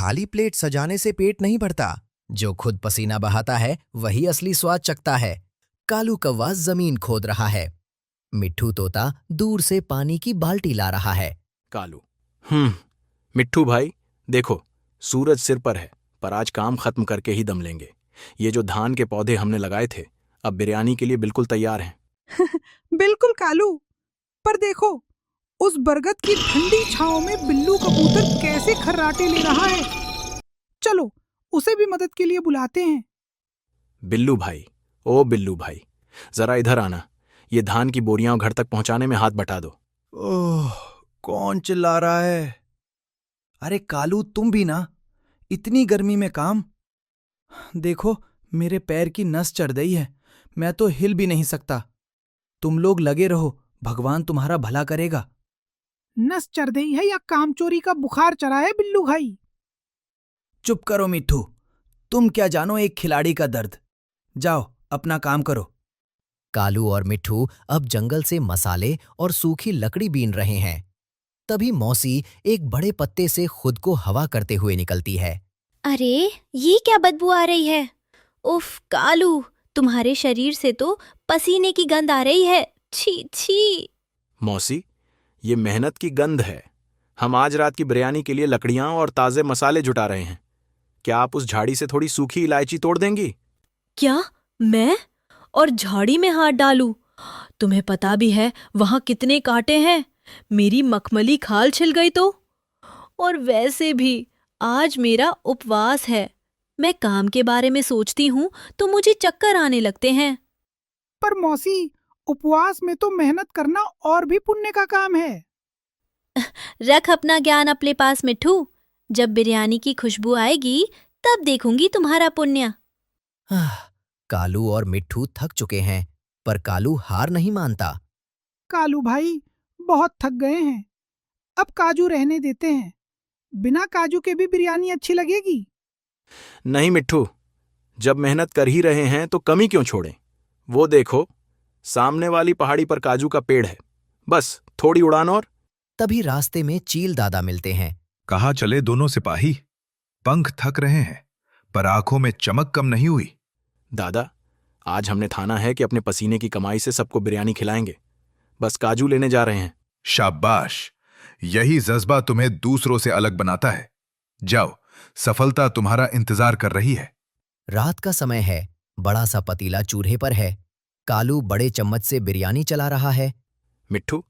खाली प्लेट सजाने से पेट नहीं भरता। जो खुद पसीना बहाता है वही असली स्वाद चखता है। कालू कौवा जमीन खोद रहा है। मिट्ठू तोता दूर से पानी की बाल्टी ला रहा है। कालू, मिट्ठू भाई देखो, सूरज सिर पर है, पर आज काम खत्म करके ही दम लेंगे। ये जो धान के पौधे हमने लगाए थे, अब बिरयानी के लिए बिल्कुल तैयार हैं। बिल्कुल कालू, पर देखो उस बरगद की ठंडी छांव में बिल्लू कबूतर कैसे खर्राटे ले रहा है। चलो उसे भी मदद के लिए बुलाते हैं। बिल्लू भाई, ओ बिल्लू भाई, जरा इधर आना। ये धान की बोरियां घर तक पहुंचाने में हाथ बटा दो। ओह, कौन चिल्ला रहा है? अरे कालू, तुम भी ना, इतनी गर्मी में काम। देखो मेरे पैर की नस चढ़ गई है, मैं तो हिल भी नहीं सकता। तुम लोग लगे रहो, भगवान तुम्हारा भला करेगा। नस चढ़ गई है या कामचोरी का बुखार चढ़ा है बिल्लू भाई? चुप करो मिट्ठू, तुम क्या जानो एक खिलाड़ी का दर्द। जाओ अपना काम करो। कालू और मिट्ठू अब जंगल से मसाले और सूखी लकड़ी बीन रहे हैं। तभी मौसी एक बड़े पत्ते से खुद को हवा करते हुए निकलती है। अरे ये क्या बदबू आ रही है? उफ कालू, तुम्हारे शरीर से तो पसीने की गंध आ रही है। छी छी। मौसी, ये मेहनत की गंध है। हम आज रात की बिरयानी के लिए लकड़ियां और ताजे मसाले जुटा रहे हैं। क्या आप उस झाड़ी से थोड़ी सूखी इलायची तोड़ देंगी? क्या मैं और झाड़ी में हाथ डालूं? तुम्हें पता भी है वहां कितने कांटे हैं। मेरी मखमली खाल छिल गई तो। और वैसे भी आज मेरा उपवास है। मैं काम के बारे में सोचती हूँ तो मुझे चक्कर आने लगते हैं। पर मौसी, उपवास में तो मेहनत करना और भी पुण्य का काम है। रख अपना ज्ञान अपने पास मिट्ठू। जब बिरयानी की खुशबू आएगी तब देखूंगी तुम्हारा पुण्य। कालू और मिट्ठू थक चुके हैं, पर कालू हार नहीं मानता। कालू भाई बहुत थक गए हैं, अब काजू रहने देते हैं। बिना काजू के भी बिरयानी अच्छी लगेगी। नहीं मिट्ठू, जब मेहनत कर ही रहे हैं तो कमी क्यों छोड़ें? वो देखो, सामने वाली पहाड़ी पर काजू का पेड़ है। बस थोड़ी उड़ान और। तभी रास्ते में चील दादा मिलते हैं। कहाँ चले दोनों सिपाही? पंख थक रहे हैं, पर आंखों में चमक कम नहीं हुई। दादा, आज हमने ठाना है कि अपने पसीने की कमाई से सबको बिरयानी खिलाएंगे। बस काजू लेने जा रहे हैं। शाबाश, यही जज्बा तुम्हें दूसरों से अलग बनाता है। जाओ, सफलता तुम्हारा इंतजार कर रही है। रात का समय है। बड़ा सा पतीला चूल्हे पर है। कालू बड़े चम्मच से बिरयानी चला रहा है। मिट्ठू,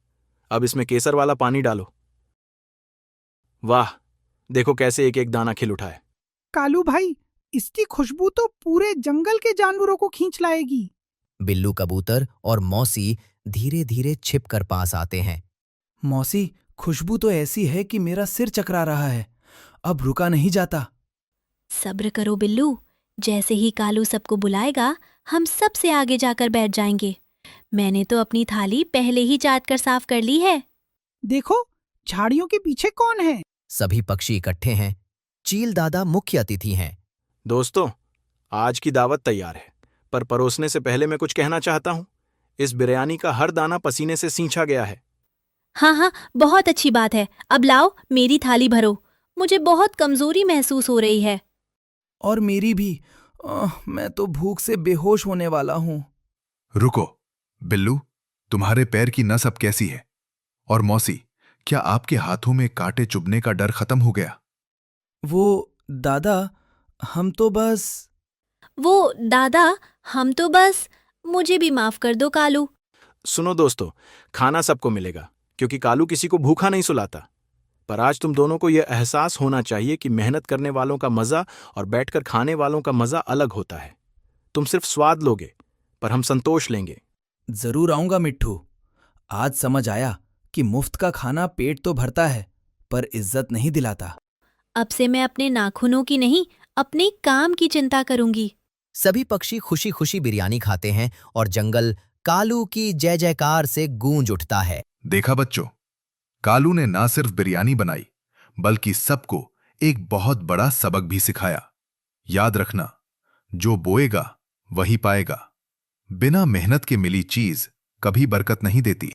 अब इसमें केसर वाला पानी डालो। वाह, देखो कैसे एक एक दाना खिल उठा है। कालू भाई, इसकी खुशबू तो पूरे जंगल के जानवरों को खींच लाएगी। बिल्लू कबूतर और मौसी धीरे धीरे छिपकर पास आते हैं। मौसी, खुशबू तो ऐसी है कि मेरा सिर चकरा रहा है, अब रुका नहीं जाता। सब्र करो बिल्लू, जैसे ही कालू सबको बुलाएगा हम सबसे आगे जाकर बैठ जाएंगे। मैंने तो अपनी थाली पहले ही चाट कर साफ कर ली है। देखो झाड़ियों के पीछे कौन है? सभी पक्षी इकट्ठे हैं। चील दादा मुख्य अतिथि हैं। दोस्तों, आज की दावत तैयार है, पर परोसने से पहले मैं कुछ कहना चाहता हूं। इस बिरयानी का हर दाना पसीने से सींचा गया है। हाँ हाँ, बहुत अच्छी बात है। अब लाओ मेरी थाली भरो। मुझे बहुत कमजोरी महसूस हो रही है। और मेरी भी। मैं तो भूख से बेहोश होने वाला हूं। रुको बिल्लू, तुम्हारे पैर की नस अब कैसी है? और मौसी, क्या आपके हाथों में कांटे चुभने का डर खत्म हो गया? वो दादा, हम तो बस। मुझे भी माफ कर दो कालू। सुनो दोस्तों, खाना सबको मिलेगा, क्योंकि कालू किसी को भूखा नहीं सुलाता। पर आज तुम दोनों को यह एहसास होना चाहिए कि मेहनत करने वालों का मजा और बैठकर खाने वालों का मजा अलग होता है। तुम सिर्फ स्वाद लोगे, पर हम संतोष लेंगे। जरूर आऊंगा मिट्ठू। आज समझ आया कि मुफ्त का खाना पेट तो भरता है, पर इज्जत नहीं दिलाता। अब से मैं अपने नाखूनों की नहीं, अपने काम की चिंता करूंगी। सभी पक्षी खुशी खुशी बिरयानी खाते हैं और जंगल कालू की जय जयकार से गूंज उठता है। देखा बच्चों, कालू ने ना सिर्फ बिरयानी बनाई, बल्कि सबको एक बहुत बड़ा सबक भी सिखाया। याद रखना, जो बोएगा वही पाएगा। बिना मेहनत के मिली चीज कभी बरकत नहीं देती।